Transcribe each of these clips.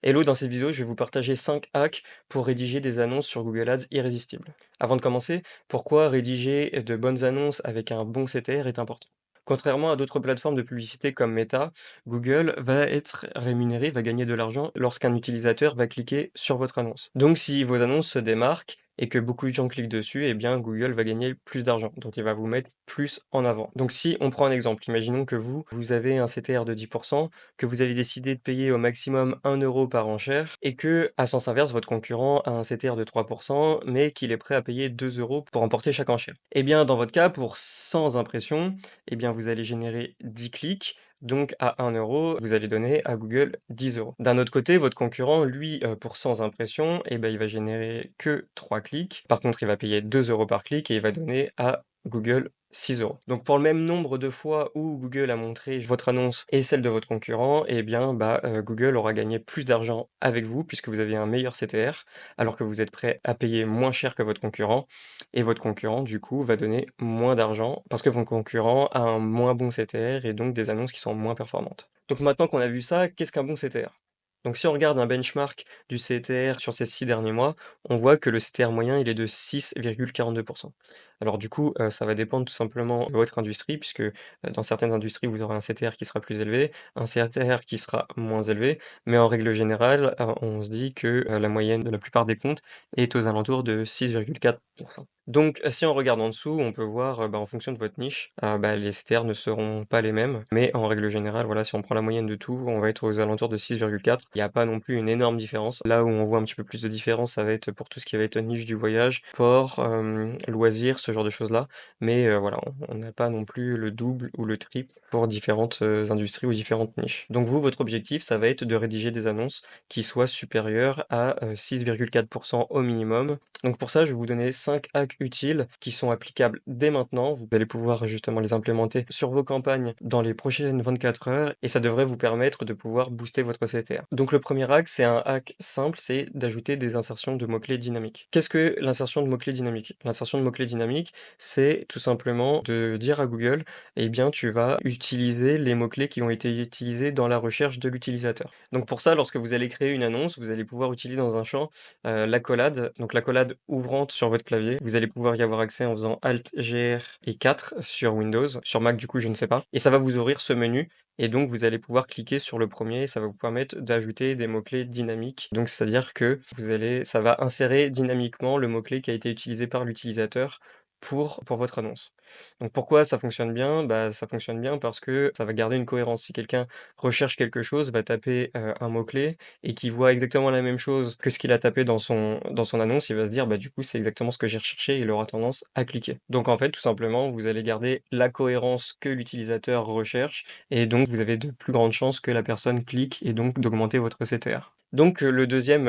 Hello, dans cette vidéo, je vais vous partager 5 hacks pour rédiger des annonces sur Google Ads irrésistibles. Avant de commencer, pourquoi rédiger de bonnes annonces avec un bon CTR est important? Contrairement à d'autres plateformes de publicité comme Meta, Google va être rémunéré, va gagner de l'argent lorsqu'un utilisateur va cliquer sur votre annonce. Donc si vos annonces se démarquent et que beaucoup de gens cliquent dessus, eh bien Google va gagner plus d'argent. Donc il va vous mettre plus en avant. Donc si on prend un exemple, imaginons que vous avez un CTR de 10%, que vous avez décidé de payer au maximum 1 € par enchère et que, à sens inverse, votre concurrent a un CTR de 3%, mais qu'il est prêt à payer 2 € pour emporter chaque enchère. Eh bien, dans votre cas, pour 100 impressions, eh bien, vous allez générer 10 clics. Donc, à 1 €, vous allez donner à Google 10 €. D'un autre côté, votre concurrent, lui, pour 100 impressions, eh ben, il va générer que 3 clics. Par contre, il va payer 2 € par clic et il va donner à Google 6 €. Donc pour le même nombre de fois où Google a montré votre annonce et celle de votre concurrent, eh bien, Google aura gagné plus d'argent avec vous puisque vous avez un meilleur CTR, alors que vous êtes prêt à payer moins cher que votre concurrent et votre concurrent, du coup, va donner moins d'argent parce que votre concurrent a un moins bon CTR et donc des annonces qui sont moins performantes. Donc maintenant qu'on a vu ça, qu'est-ce qu'un bon CTR? Donc si on regarde un benchmark du CTR sur ces 6 derniers mois, on voit que le CTR moyen, il est de 6,42%. Alors du coup, ça va dépendre tout simplement de votre industrie puisque, dans certaines industries, vous aurez un CTR qui sera plus élevé, un CTR qui sera moins élevé, mais en règle générale, on se dit que, la moyenne de la plupart des comptes est aux alentours de 6,4%. Donc, si on regarde en dessous, on peut voir, en fonction de votre niche, les CTR ne seront pas les mêmes, mais en règle générale, voilà, si on prend la moyenne de tout, on va être aux alentours de 6,4. Il n'y a pas non plus une énorme différence. Là où on voit un petit peu plus de différence, ça va être pour tout ce qui va être niche du voyage, sport, loisirs, ce genre de choses-là. Mais, voilà, on n'a pas non plus le double ou le triple pour différentes, industries ou différentes niches. Donc vous, votre objectif, ça va être de rédiger des annonces qui soient supérieures à, 6,4% au minimum. Donc pour ça, je vais vous donner 5 hacks utiles qui sont applicables dès maintenant. Vous allez pouvoir justement les implémenter sur vos campagnes dans les prochaines 24 heures et ça devrait vous permettre de pouvoir booster votre CTR. Donc le premier hack, c'est un hack simple, c'est d'ajouter des insertions de mots-clés dynamiques. Qu'est-ce que l'insertion de mots-clés dynamiques? L'insertion de mots-clés dynamiques, c'est tout simplement de dire à Google, eh bien tu vas utiliser les mots-clés qui ont été utilisés dans la recherche de l'utilisateur. Donc pour ça, lorsque vous allez créer une annonce, vous allez pouvoir utiliser dans un champ l'accolade, donc l'accolade ouvrante sur votre clavier. Vous allez pouvoir y avoir accès en faisant Alt, GR et 4 sur Windows. Sur Mac, du coup, je ne sais pas. Et ça va vous ouvrir ce menu. Et donc, vous allez pouvoir cliquer sur le premier. Ça va vous permettre d'ajouter des mots-clés dynamiques. Donc, c'est-à-dire que ça va insérer dynamiquement le mot-clé qui a été utilisé par l'utilisateur pour votre annonce. Donc pourquoi ça fonctionne bien? Bah, ça fonctionne bien parce que ça va garder une cohérence. Si quelqu'un recherche quelque chose, va taper, un mot-clé et qui voit exactement la même chose que ce qu'il a tapé dans son annonce, il va se dire: «Bah, du coup, c'est exactement ce que j'ai recherché» et il aura tendance à cliquer. Donc en fait, tout simplement, vous allez garder la cohérence que l'utilisateur recherche et donc vous avez de plus grandes chances que la personne clique et donc d'augmenter votre CTR. Donc le deuxième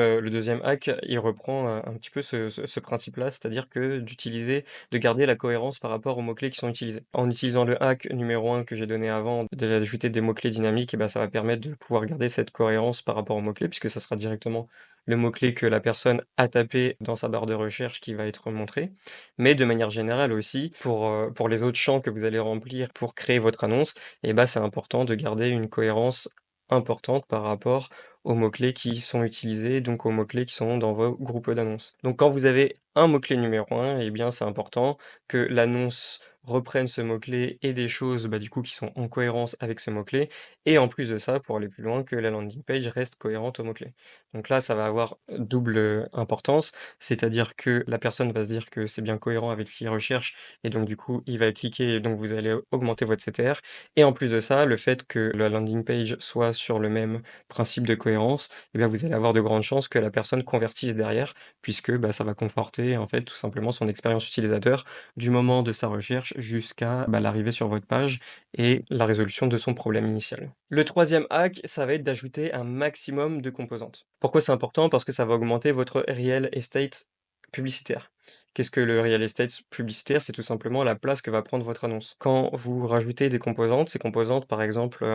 hack, il reprend, un petit peu ce principe-là, c'est-à-dire que de garder la cohérence par rapport aux mots-clés qui sont utilisés. En utilisant le hack numéro 1 que j'ai donné avant, d'ajouter des mots-clés dynamiques et bah, ça va permettre de pouvoir garder cette cohérence par rapport aux mots-clés puisque ça sera directement le mot-clé que la personne a tapé dans sa barre de recherche qui va être montré. Mais de manière générale aussi, pour les autres champs que vous allez remplir pour créer votre annonce, et bah, c'est important de garder une cohérence importante par rapport aux mots-clés qui sont utilisés, donc aux mots-clés qui sont dans vos groupes d'annonces. Donc quand vous avez un mot-clé numéro 1, eh bien c'est important que l'annonce reprenne ce mot-clé et des choses, du coup, qui sont en cohérence avec ce mot-clé et en plus de ça, pour aller plus loin, que la landing page reste cohérente au mot-clé. Donc là, ça va avoir double, importance, c'est-à-dire que la personne va se dire que c'est bien cohérent avec ce qu'il recherche et donc du coup, il va cliquer et donc vous allez augmenter votre CTR et en plus de ça, le fait que la landing page soit sur le même principe de cohérence, eh bien, vous allez avoir de grandes chances que la personne convertisse derrière puisque, ça va conforter, en fait, tout simplement son expérience utilisateur du moment de sa recherche jusqu'à, l'arrivée sur votre page et la résolution de son problème initial. Le troisième hack, ça va être d'ajouter un maximum de composantes. Pourquoi c'est important? Parce que ça va augmenter votre real estate publicitaire. Qu'est-ce que le real estate publicitaire? C'est tout simplement la place que va prendre votre annonce. Quand vous rajoutez des composantes, ces composantes, par exemple,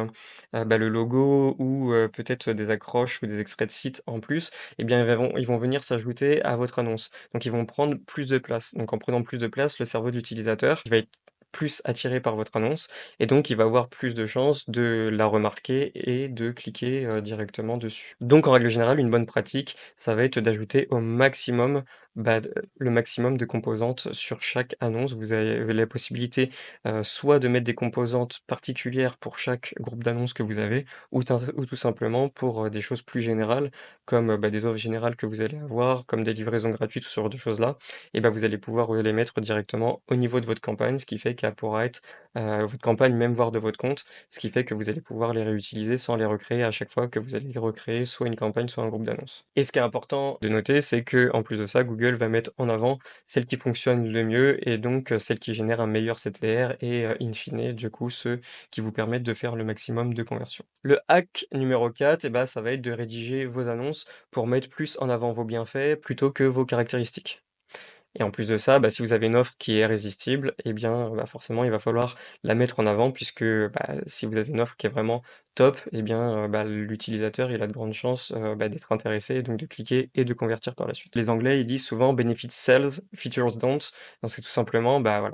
le logo ou peut-être des accroches ou des extraits de sites en plus, eh bien, ils vont venir s'ajouter à votre annonce. Donc ils vont prendre plus de place. Donc en prenant plus de place, le cerveau de l'utilisateur, il va être plus attiré par votre annonce et donc il va avoir plus de chances de la remarquer et de cliquer, directement dessus. Donc en règle générale, une bonne pratique, ça va être d'ajouter au maximum, le maximum de composantes sur chaque annonce. Vous avez la possibilité, soit de mettre des composantes particulières pour chaque groupe d'annonces que vous avez ou tout simplement pour, des choses plus générales comme, des offres générales que vous allez avoir, comme des livraisons gratuites ou ce genre de choses-là et vous allez pouvoir, les mettre directement au niveau de votre campagne, ce qui fait qu'elle pourra être, votre campagne même voire de votre compte, ce qui fait que vous allez pouvoir les réutiliser sans les recréer à chaque fois que vous allez recréer soit une campagne, soit un groupe d'annonces. Et ce qui est important de noter, c'est que en plus de ça, Google va mettre en avant celles qui fonctionnent le mieux et donc, celles qui génèrent un meilleur CTR et in fine, du coup, ceux qui vous permettent de faire le maximum de conversions. Le hack numéro 4, ça va être de rédiger vos annonces pour mettre plus en avant vos bienfaits plutôt que vos caractéristiques. Et en plus de ça, si vous avez une offre qui est irrésistible et bien, forcément, il va falloir la mettre en avant puisque, si vous avez une offre qui est vraiment top et bien, l'utilisateur, il a de grandes chances, d'être intéressé et donc de cliquer et de convertir par la suite. Les Anglais, ils disent souvent: «Benefits sells, features don't». Donc c'est tout simplement, voilà,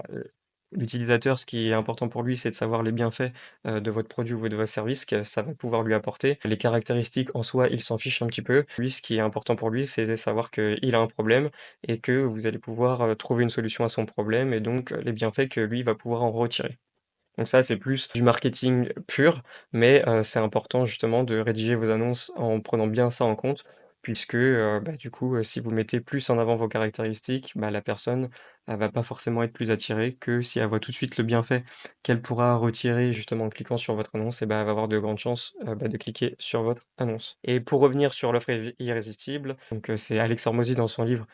l'utilisateur, ce qui est important pour lui, c'est de savoir les bienfaits, de votre produit ou de votre service que ça va pouvoir lui apporter. Les caractéristiques en soi, il s'en fiche un petit peu. Lui, ce qui est important pour lui, c'est de savoir qu'il a un problème et que vous allez pouvoir, trouver une solution à son problème et donc, les bienfaits que lui va pouvoir en retirer. Donc ça, c'est plus du marketing pur, mais c'est important justement de rédiger vos annonces en prenant bien ça en compte, puisque, du coup, si vous mettez plus en avant vos caractéristiques, la personne, elle va pas forcément être plus attirée que si elle voit tout de suite le bienfait qu'elle pourra retirer justement en cliquant sur votre annonce elle va avoir de grandes chances, de cliquer sur votre annonce. Et pour revenir sur l'offre irrésistible, donc c'est Alex Hormozy dans son livre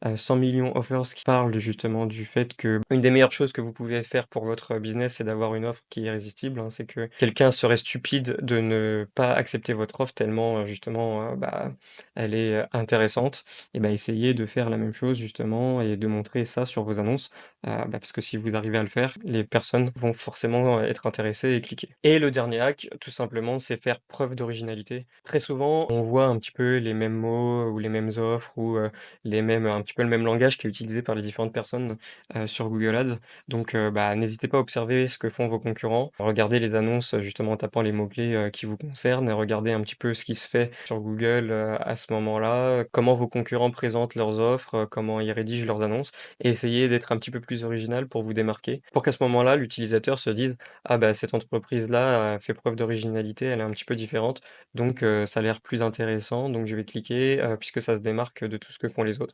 100 millions offers qui parle justement du fait que une des meilleures choses que vous pouvez faire pour votre business, c'est d'avoir une offre qui est irrésistible, hein. C'est que quelqu'un serait stupide de ne pas accepter votre offre tellement, justement, elle est, intéressante et essayez de faire la même chose justement et de montrer ça sur vos annonces, parce que si vous arrivez à le faire, les personnes vont forcément, être intéressées et cliquer. Et le dernier hack, tout simplement, c'est faire preuve d'originalité. Très souvent, on voit un petit peu les mêmes mots ou les mêmes offres ou, les mêmes un petit peu le même langage qui est utilisé par les différentes personnes, sur Google Ads. Donc, n'hésitez pas à observer ce que font vos concurrents. Regardez les annonces, justement en tapant les mots-clés, qui vous concernent et regardez un petit peu ce qui se fait sur Google, à ce moment-là, comment vos concurrents présentent leurs offres, comment ils rédigent leurs annonces et essayez d'être un petit peu plus original pour vous démarquer. Pour qu'à ce moment-là, l'utilisateur se dise: «Ah cette entreprise-là, fait preuve d'originalité, elle est un petit peu différente, donc ça a l'air plus intéressant, donc je vais cliquer, puisque ça se démarque de tout ce que font les autres».